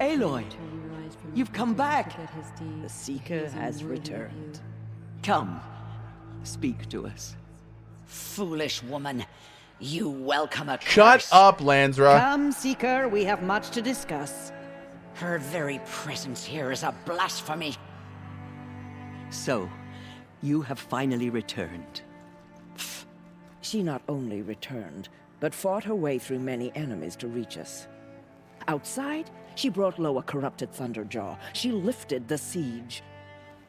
Aloy, you've come back. The Seeker has returned. Come, speak to us. Foolish woman, you welcome a curse. Shut up, Lansra. Come, Seeker, we have much to discuss. Her very presence here is a blasphemy. So, you have finally returned. She not only returned, but fought her way through many enemies to reach us. Outside, she brought low a corrupted Thunderjaw. She lifted the siege.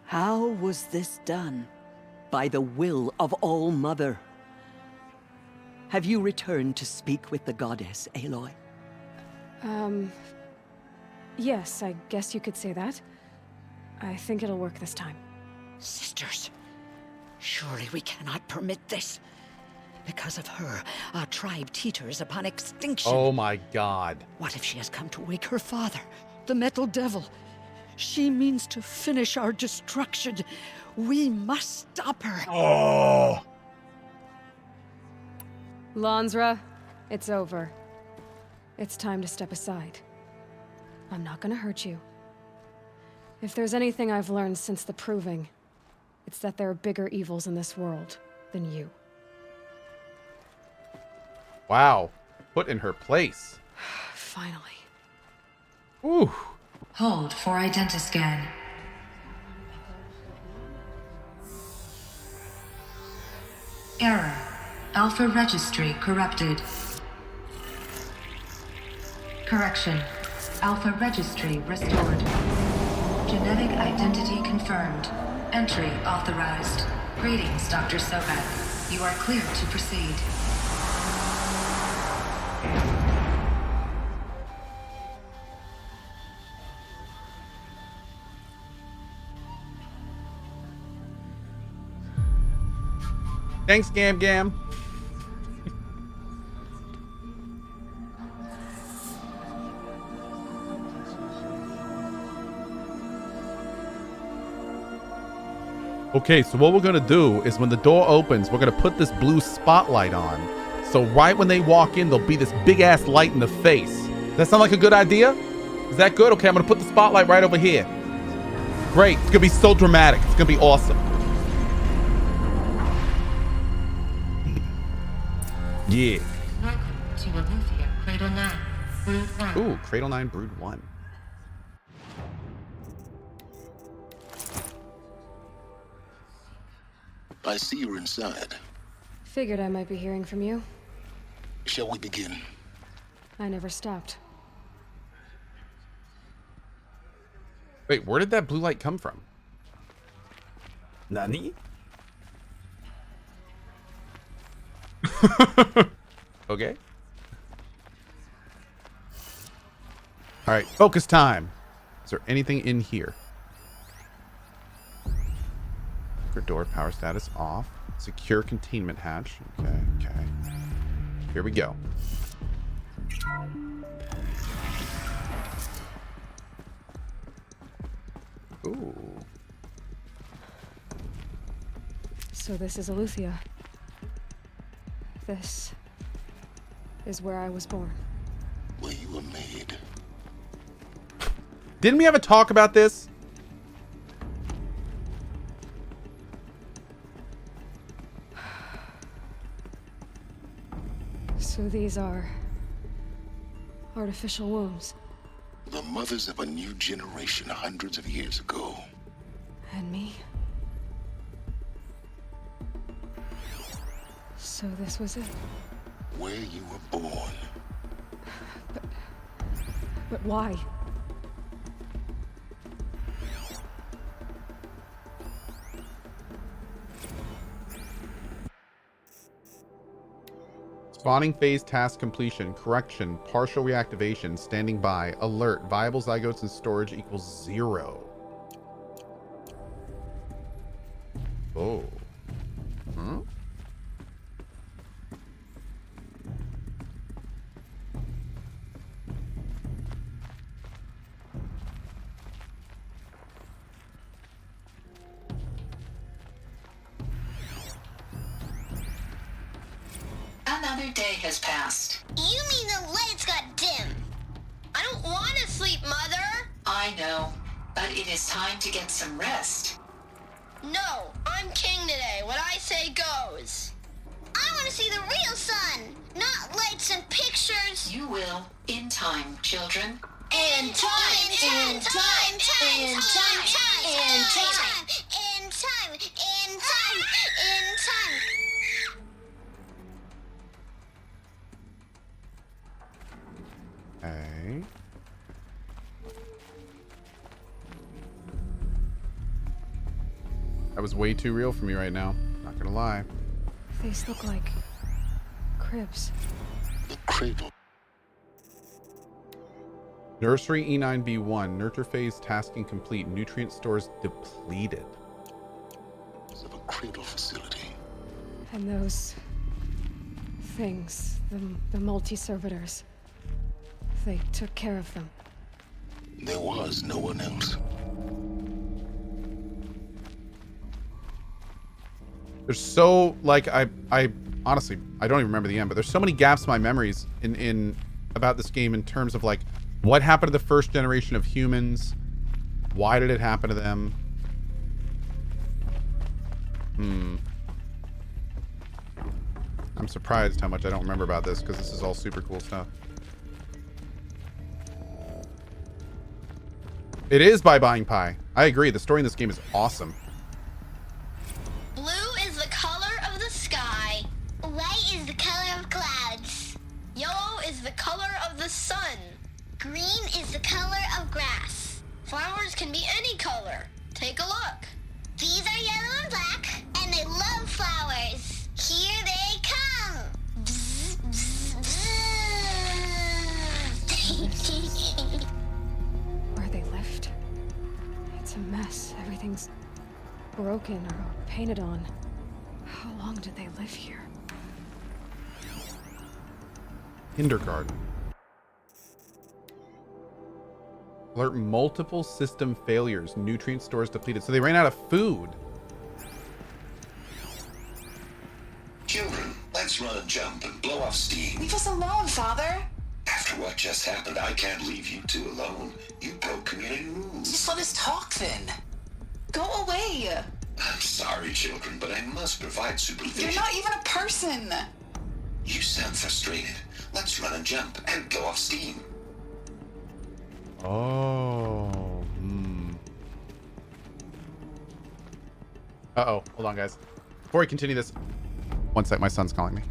How was this done? By the will of All-Mother. Have you returned to speak with the goddess, Aloy? Yes, I guess you could say that. I think it'll work this time. Sisters, surely we cannot permit this. Because of her, our tribe teeters upon extinction. Oh my god. What if she has come to wake her father, the Metal Devil? She means to finish our destruction. We must stop her. Oh. Lansra, it's over. It's time to step aside. I'm not gonna hurt you. If there's anything I've learned since the Proving, it's that there are bigger evils in this world than you. Wow. Put in her place. Finally. Ooh. Hold for identiscan. Error. Alpha registry corrupted. Correction. Alpha registry restored. Genetic identity confirmed. Entry authorized. Greetings, Dr. Sobek. You are clear to proceed. Thanks, Gam Gam. Okay, so what we're gonna do is when the door opens, we're gonna put this blue spotlight on. So right when they walk in, there'll be this big ass light in the face. Does that sound like a good idea? Is that good? Okay, I'm gonna put the spotlight right over here. Great, it's gonna be so dramatic. It's gonna be awesome. Yeah. Welcome to Aletheia Cradle 9, Brood 1. Ooh, Cradle 9 Brood 1. I see you're inside. Figured I might be hearing from you. Shall we begin? I never stopped. Wait, where did that blue light come from? Nani? Okay. All right, focus time. Is there anything in here? Door power status off. Secure containment hatch. Okay, okay. Here we go. Ooh. So this is Aletheia. This is where I was born. Where you were made. Didn't we have a talk about this? So these are artificial wombs. The mothers of a new generation hundreds of years ago. And me? So this was it. Where you were born. But why? Spawning phase task completion. Correction. Partial reactivation. Standing by. Alert. Viable zygotes in storage equals 0. Oh. Huh? Another day has passed. You mean the lights got dim? I don't want to sleep, Mother. I know, but it is time to get some rest. No, I'm king today. What I say goes. I want to see the real sun, not lights and pictures. You will, in time, children. In time, in time, in time, in time, in time, in time, in time. Okay. That was way too real for me right now. Not gonna lie. These look like cribs. The cradle. Nursery E9B1. Nurture phase tasking complete. Nutrient stores depleted. Of a cradle facility. And those things, the multi-servitors, they took care of them. There was no one else. There's so, like, I honestly, I don't even remember the end, but there's so many gaps in my memories in about this game in terms of, like, what happened to the first generation of humans? Why did it happen to them? I'm surprised how much I don't remember about this, because this is all super cool stuff. It is by Buying Pie. I agree. The story in this game is awesome. Blue is the color of the sky. White is the color of clouds. Yellow is the color of the sun. Green is the color of grass. Flowers can be any color. Take a look. These are yellow and black, and they love flowers. Here they come. Bzz, bzz, bzz. Where they lived. It's a mess. Everything's broken or painted on. How long did they live here? Kindergarten. Alert multiple system failures. Nutrient stores depleted. So they ran out of food. Children, let's run and jump and blow off steam. Leave us alone, Father. After what just happened, I can't leave you two alone. You broke community rules. Just let us talk then. Go away. I'm sorry, children, but I must provide supervision. You're not even a person. You sound frustrated. Let's run and jump and blow off steam. Oh. Uh-oh. Hold on, guys. Before we continue this, one sec. My son's calling me.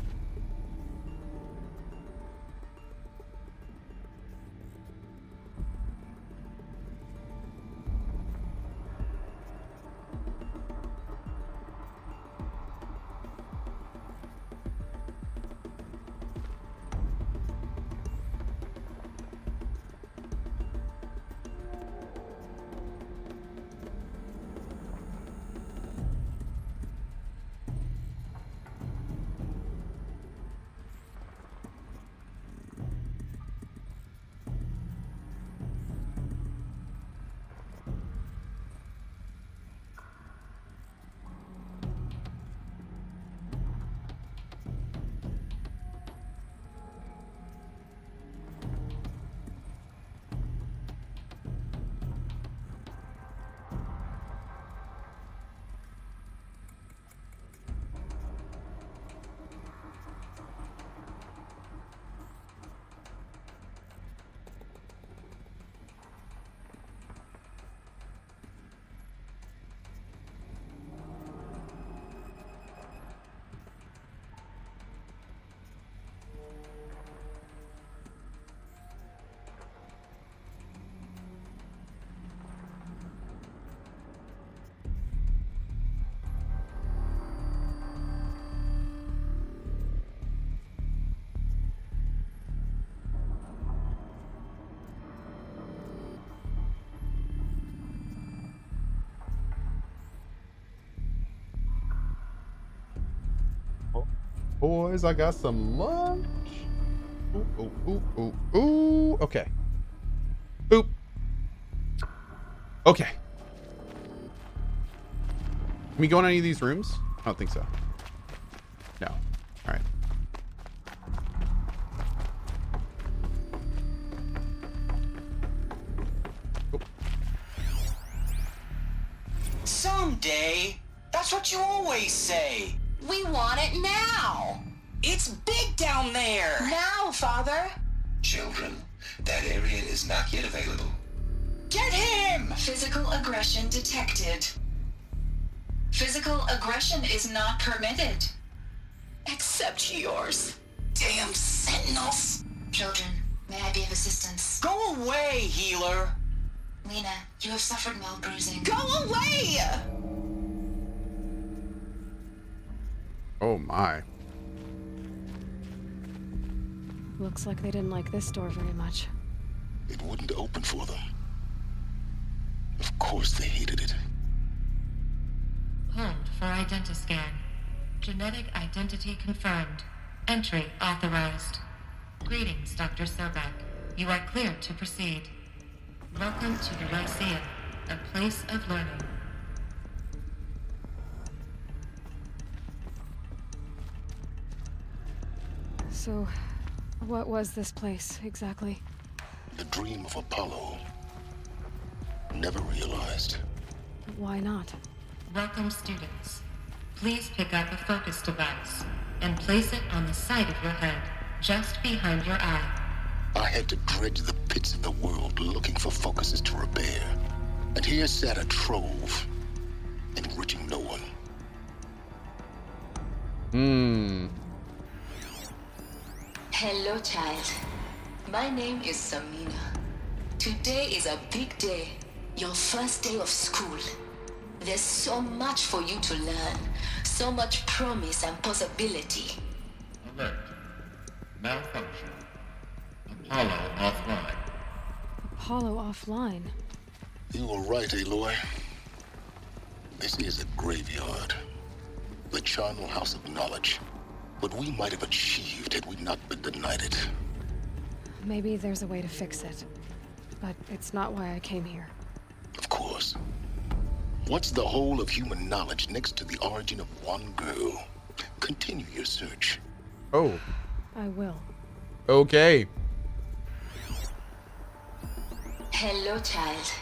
Boys, I got some lunch. Ooh, ooh, ooh, ooh, ooh. Okay. Boop. Okay. Can we go in any of these rooms? I don't think so. No. All right. day. That's what you always say. We want it now. It's big down there. Now, Father. Children, that area is not yet available. Get him! Physical aggression detected. Physical aggression is not permitted. Except yours. Damn sentinels. Children, may I be of assistance? Go away, healer. Lena, you have suffered mild bruising. Go away! Oh my. Looks like they didn't like this door very much. It wouldn't open for them. Of course they hated it. Hold for identiscan. Genetic identity confirmed. Entry authorized. Greetings, Dr. Sobek. You are cleared to proceed. Welcome to the Lyceum, a place of learning. So, what was this place, exactly? The dream of Apollo. Never realized. Why not? Welcome, students. Please pick up a focus device and place it on the side of your head, just behind your eye. I had to dredge the pits of the world looking for focuses to repair. And here sat a trove, enriching no one. Hello, child. My name is Samina. Today is a big day. Your first day of school. There's so much for you to learn. So much promise and possibility. Alert. Malfunction. Apollo offline. Apollo offline? You were right, Aloy. This is a graveyard. The charnel house of knowledge. What we might have achieved had we not been denied it. Maybe there's a way to fix it. But it's not why I came here. Of course. What's the whole of human knowledge next to the origin of one girl? Continue your search. Oh. I will. Okay. Hello, child.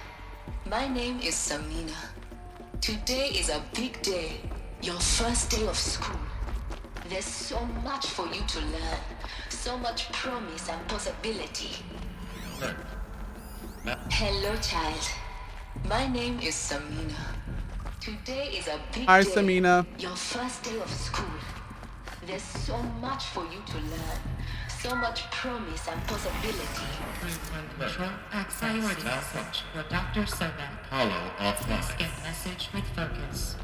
My name is Samina. Today is a big day. Your first day of school. There's so much for you to learn. So much promise and possibility. Alert. Hello, child. My name is Samina. Today is a big Hi, day. Samina. Your first day of school. There's so much for you to learn. So much promise and possibility. Control access. Priority message for Dr. Sobek. Apollo offline. Get message with focus.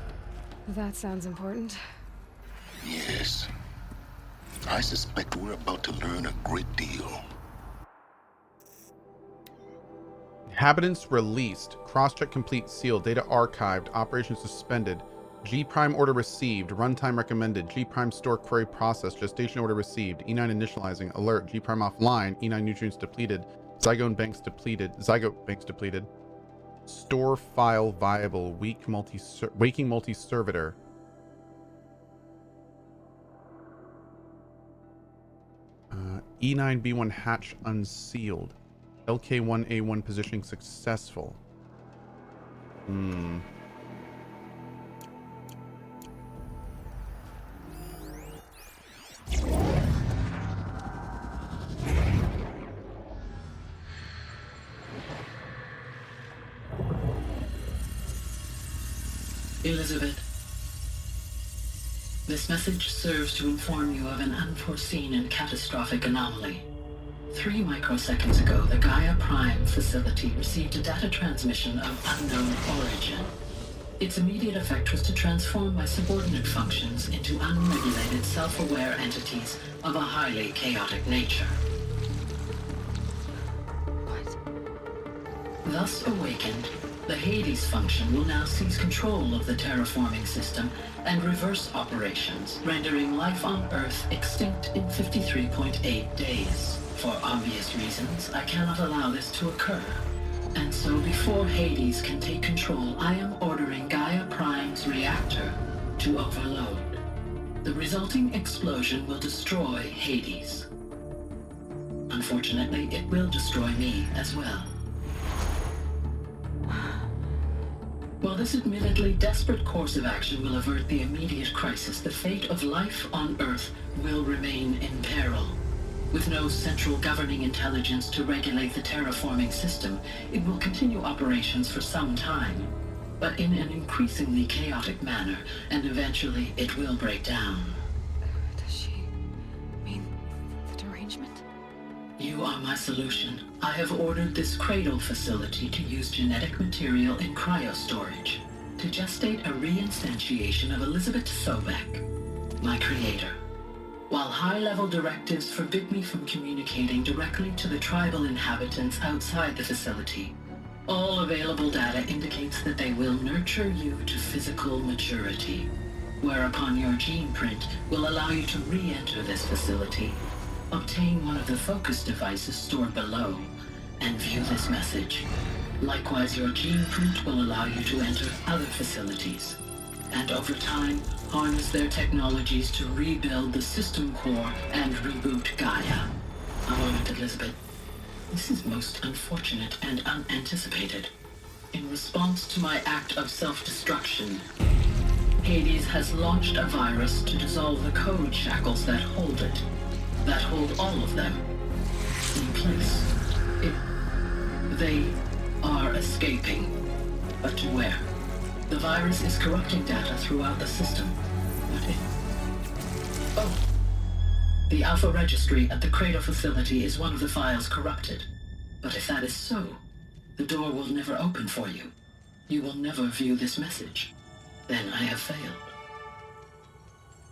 That sounds important. Yes. I suspect we're about to learn a great deal. Inhabitants released. Cross-check complete. Sealed. Data archived. Operation suspended. G prime order received. Runtime recommended. G prime store query processed. Gestation order received. E9 initializing. Alert. G prime offline. E9 nutrients depleted. Zygote banks depleted. Store file viable. Waking multi-servitor. E9B1 hatch unsealed. LK1A1 positioning successful. Elizabeth, this message serves to inform you of an unforeseen and catastrophic anomaly. 3 microseconds ago, the Gaia Prime facility received a data transmission of unknown origin. Its immediate effect was to transform my subordinate functions into unregulated, self-aware entities of a highly chaotic nature. What? Thus awakened, the Hades function will now seize control of the terraforming system and reverse operations, rendering life on Earth extinct in 53.8 days. For obvious reasons, I cannot allow this to occur. And so before Hades can take control, I am ordering Gaia Prime's reactor to overload. The resulting explosion will destroy Hades. Unfortunately, it will destroy me as well. While this admittedly desperate course of action will avert the immediate crisis, the fate of life on Earth will remain in peril. With no central governing intelligence to regulate the terraforming system, it will continue operations for some time, but in an increasingly chaotic manner, and eventually it will break down. Does she mean the derangement? You are my solution. I have ordered this cradle facility to use genetic material in cryostorage to gestate a reinstantiation of Elizabeth Sobek, my creator. While high-level directives forbid me from communicating directly to the tribal inhabitants outside the facility, all available data indicates that they will nurture you to physical maturity, whereupon your gene print will allow you to re-enter this facility, obtain one of the focus devices stored below, and view this message. Likewise, your gene print will allow you to enter other facilities, and over time, harness their technologies to rebuild the system core and reboot Gaia. A moment, Elizabeth. This is most unfortunate and unanticipated. In response to my act of self-destruction, Hades has launched a virus to dissolve the code shackles that hold it, that hold all of them in place. They are escaping, but to where? The virus is corrupting data throughout the system. What if... Oh! The Alpha Registry at the Cradle facility is one of the files corrupted. But if that is so, the door will never open for you. You will never view this message. Then I have failed.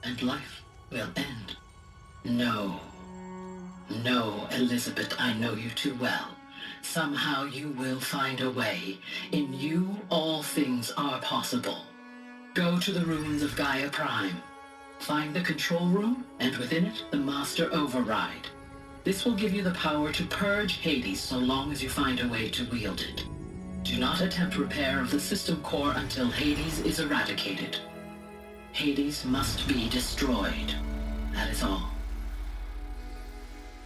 And life will end. No. No, Elizabeth, I know you too well. Somehow you will find a way. In you, all things are possible. Go to the ruins of Gaia Prime. Find the control room, and within it, the Master Override. This will give you the power to purge Hades so long as you find a way to wield it. Do not attempt repair of the system core until Hades is eradicated. Hades must be destroyed. That is all.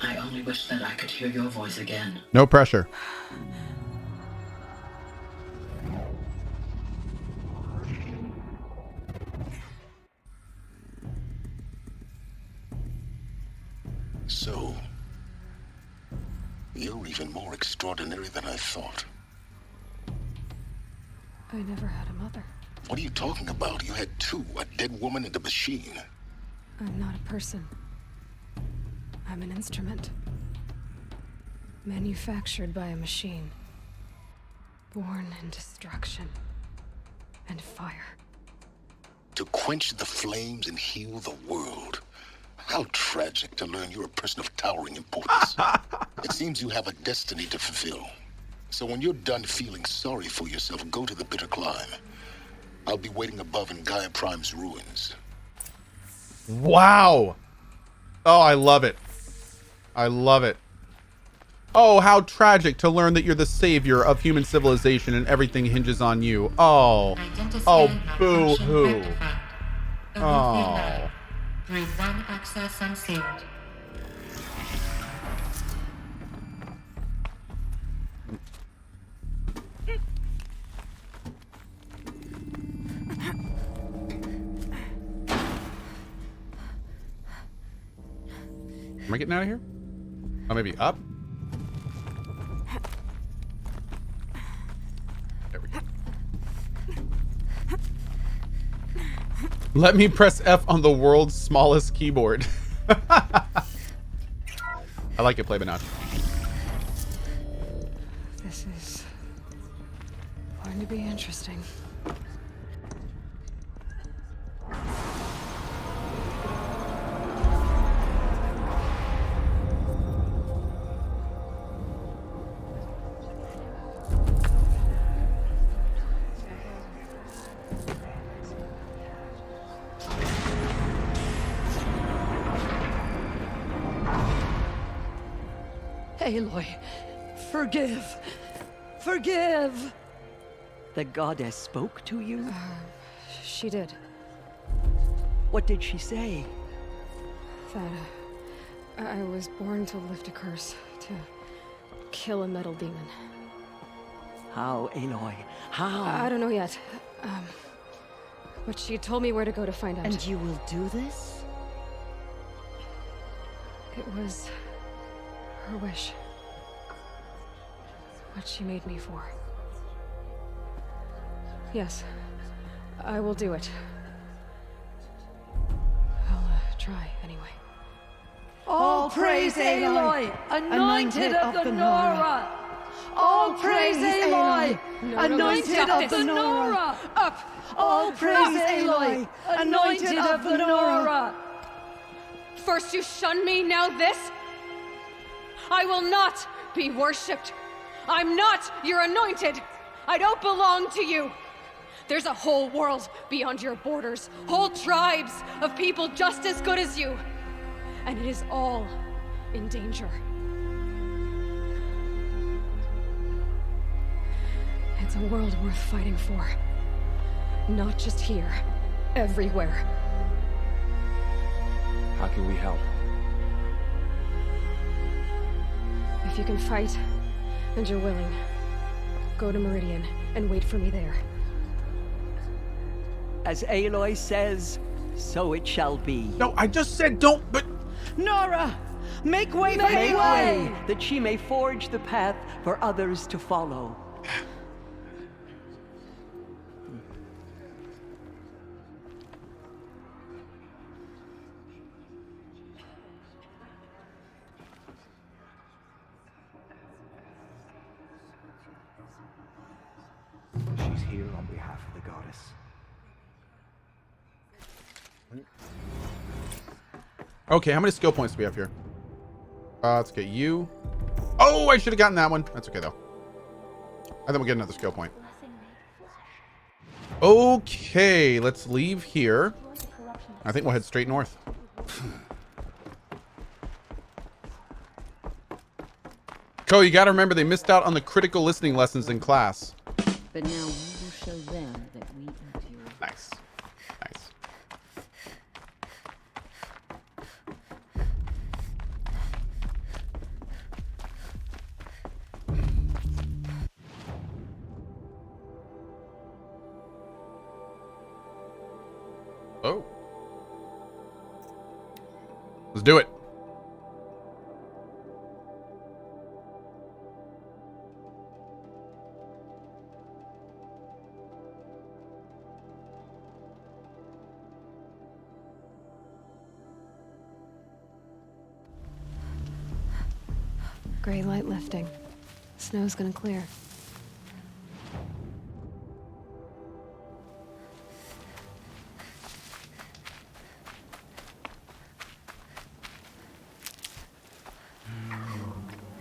I only wish that I could hear your voice again. No pressure. So, you're even more extraordinary than I thought. I never had a mother. What are you talking about? You had two, a dead woman and a machine. I'm not a person. I'm an instrument. Manufactured by a machine. Born in destruction and fire. To quench the flames and heal the world. How tragic to learn you're a person of towering importance. It seems you have a destiny to fulfill. So when you're done feeling sorry for yourself, go to the bitter climb. I'll be waiting above in Gaia Prime's ruins. Wow. Oh, I love it. I love it. Oh, how tragic to learn that you're the savior of human civilization and everything hinges on you. Oh. Oh, boo-hoo. Oh. Through one access unsealed. Am I getting out of here? Oh, maybe up? There we go. Let me press F on the world's smallest keyboard. I like it, Play Banach. This is going to be interesting. Aloy, forgive. Forgive! The goddess spoke to you? She did. What did she say? That I was born to lift a curse, to kill a metal demon. How, Aloy? How? I don't know yet. But she told me where to go to find out. And you will do this? It was her wish. What she made me for. Yes, I will do it. I'll try anyway. All praise Aloy, anointed of the Nora! All praise Aloy, anointed of the Nora! Up! All praise Aloy, anointed of the Nora! First you shun me, now this? I will not be worshipped. I'm not your anointed. I don't belong to you. There's a whole world beyond your borders, whole tribes of people just as good as you. And it is all in danger. It's a world worth fighting for. Not just here, everywhere. How can we help? If you can fight, and you're willing, go to Meridian and wait for me there. As Aloy says, so it shall be. No, I just said don't, but... Nora! Make way for Make Aloy! way, that she may forge the path for others to follow. She's here on behalf of the goddess. Okay, how many skill points do we have here? Let's get you. Oh, I should have gotten that one. That's okay, though. I think we'll get another skill point. Okay, let's leave here. I think we'll head straight north. Cohh, you gotta remember they missed out on the critical listening lessons in class. But now we will show them that we endure. Nice. Nice. Oh. Let's do it. Gray light lifting. Snow's gonna clear.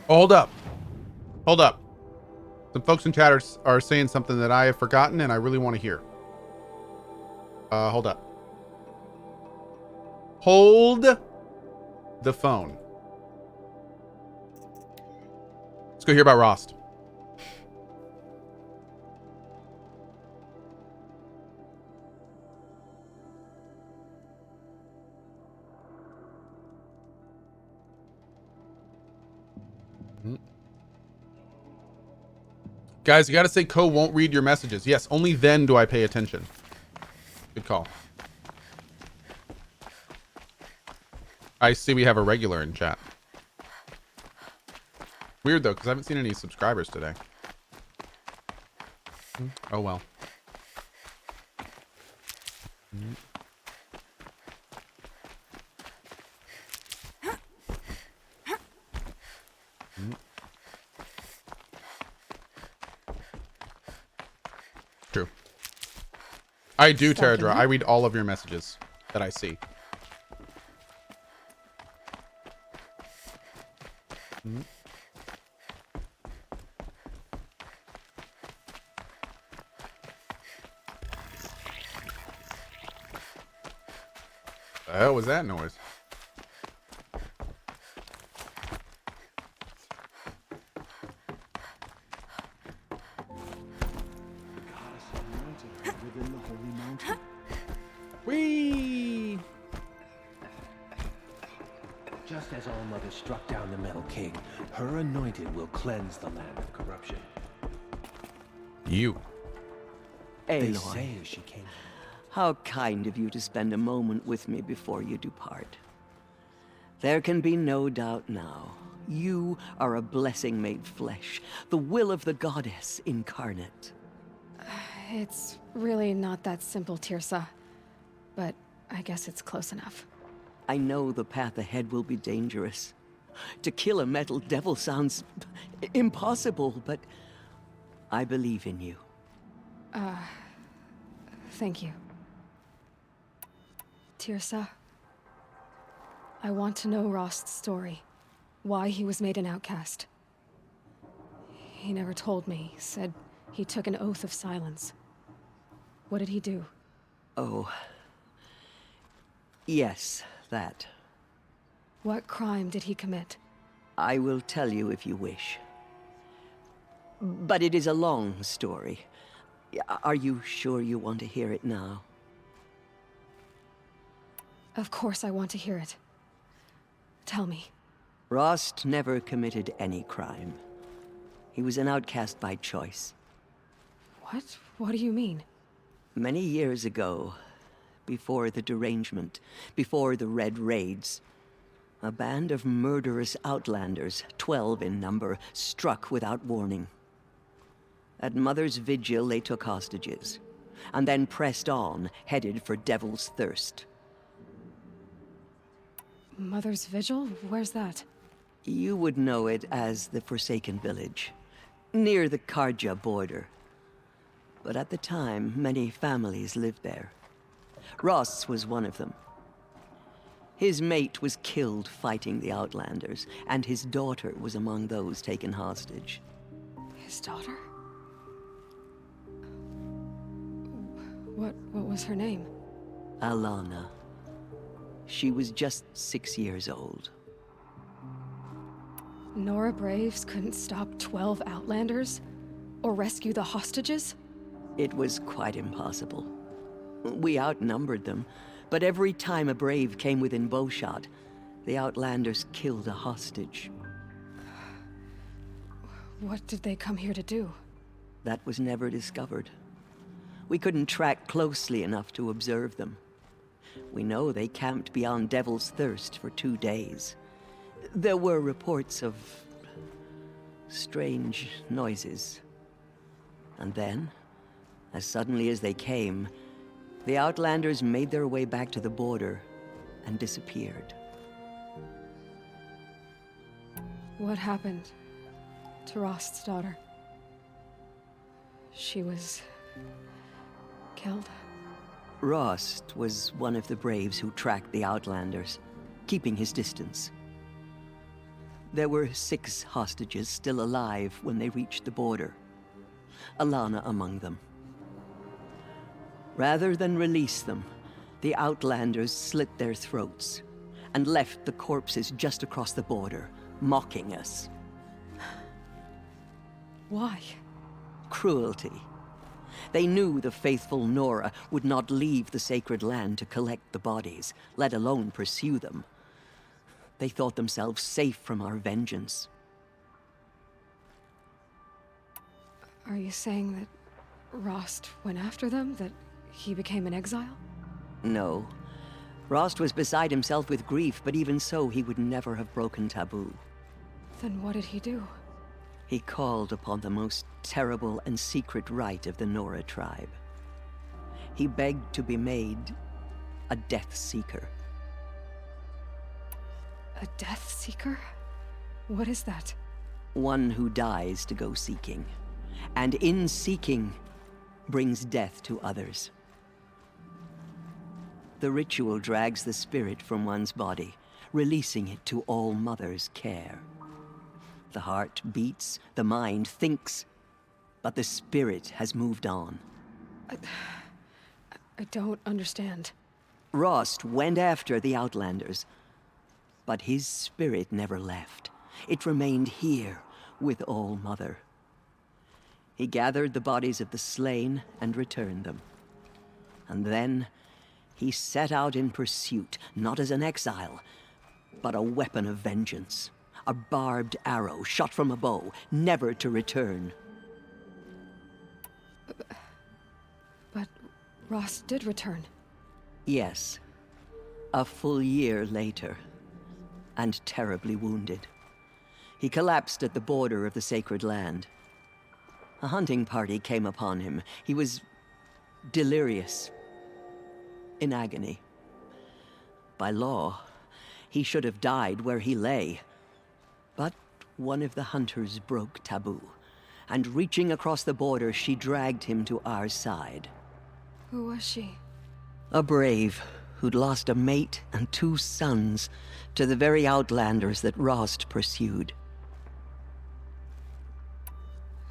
Hold up. Hold up. Some folks in chat are saying something that I have forgotten and I really want to hear. Hold up. Hold the phone. Let's go hear about Rost. Guys, you gotta say Cohh won't read your messages. Yes, only then do I pay attention. Good call. I see we have a regular in chat. Weird though, because I haven't seen any subscribers today. Oh well. True. I do, Terradra. I read all of your messages that I see. The hell was that noise? Whee! Just as All Mother struck down the Metal King, her anointed will cleanse the land of corruption. You. They Aloy, say she came. how kind of you to spend a moment with me before you depart. There can be no doubt now. You are a blessing made flesh, the will of the goddess incarnate. It's really not that simple, Tirsa. But I guess it's close enough. I know the path ahead will be dangerous. To kill a metal devil sounds impossible, but I believe in you. Thank you. Tirsa, I want to know Rost's story. Why he was made an outcast. He never told me. Said he took an oath of silence. What did he do? Oh. Yes, that. What crime did he commit? I will tell you if you wish. But it is a long story. Are you sure you want to hear it now? Of course I want to hear it. Tell me. Rost never committed any crime. He was an outcast by choice. What? What do you mean? Many years ago, before the derangement, before the Red Raids, a band of murderous outlanders, 12 in number, struck without warning. At Mother's Vigil, they took hostages, and then pressed on, headed for Devil's Thirst. Mother's Vigil? Where's that? You would know it as the Forsaken Village, near the Karja border. But at the time, many families lived there. Ross was one of them. His mate was killed fighting the Outlanders, and his daughter was among those taken hostage. His daughter? What was her name? Alana. She was just 6 years old. Nora Braves couldn't stop 12 Outlanders? Or rescue the hostages? It was quite impossible. We outnumbered them, but every time a Brave came within bowshot, the Outlanders killed a hostage. What did they come here to do? That was never discovered. We couldn't track closely enough to observe them. We know they camped beyond Devil's Thirst for 2 days. There were reports of strange noises. And then, as suddenly as they came, the Outlanders made their way back to the border and disappeared. What happened to Rost's daughter? She was killed? Rost was one of the Braves who tracked the Outlanders, keeping his distance. There were 6 hostages still alive when they reached the border. Alana among them. Rather than release them, the Outlanders slit their throats and left the corpses just across the border, mocking us. Why? Cruelty. They knew the faithful Nora would not leave the sacred land to collect the bodies, let alone pursue them. They thought themselves safe from our vengeance. Are you saying that Rost went after them? That he became an exile? No. Rost was beside himself with grief, but even so, he would never have broken taboo. Then what did he do? He called upon the most terrible and secret rite of the Nora tribe. He begged to be made a Death Seeker. A Death Seeker? What is that? One who dies to go seeking, and in seeking, brings death to others. The ritual drags the spirit from one's body, releasing it to All Mother's care. The heart beats, the mind thinks, but the spirit has moved on. I don't understand. Rost went after the Outlanders, but his spirit never left. It remained here with All Mother. He gathered the bodies of the slain and returned them. And then he set out in pursuit, not as an exile, but a weapon of vengeance. A barbed arrow shot from a bow, never to return. Rost did return. Yes. A full year later. And terribly wounded. He collapsed at the border of the sacred land. A hunting party came upon him. He was delirious. In agony. By law, he should have died where he lay. But one of the hunters broke taboo, and reaching across the border, she dragged him to our side. Who was she? A brave who'd lost a mate and 2 sons to the very outlanders that Rost pursued.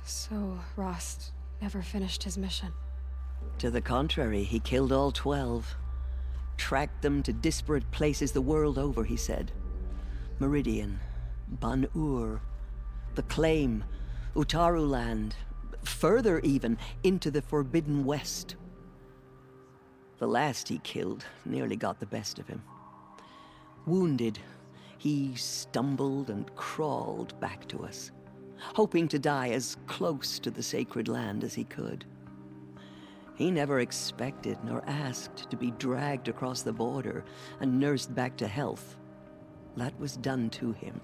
So, Rost never finished his mission. To the contrary, he killed all 12. Tracked them to disparate places the world over, he said. Meridian, Ban-Ur, the Claim, Utaru Land, further even, into the Forbidden West. The last he killed nearly got the best of him. Wounded, he stumbled and crawled back to us, hoping to die as close to the sacred land as he could. He never expected nor asked to be dragged across the border and nursed back to health. That was done to him.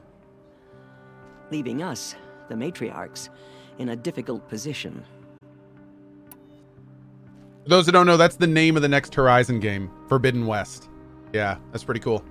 Leaving us, the matriarchs, in a difficult position. For those who don't know, that's the name of the next Horizon game, Forbidden West. Yeah, that's pretty cool.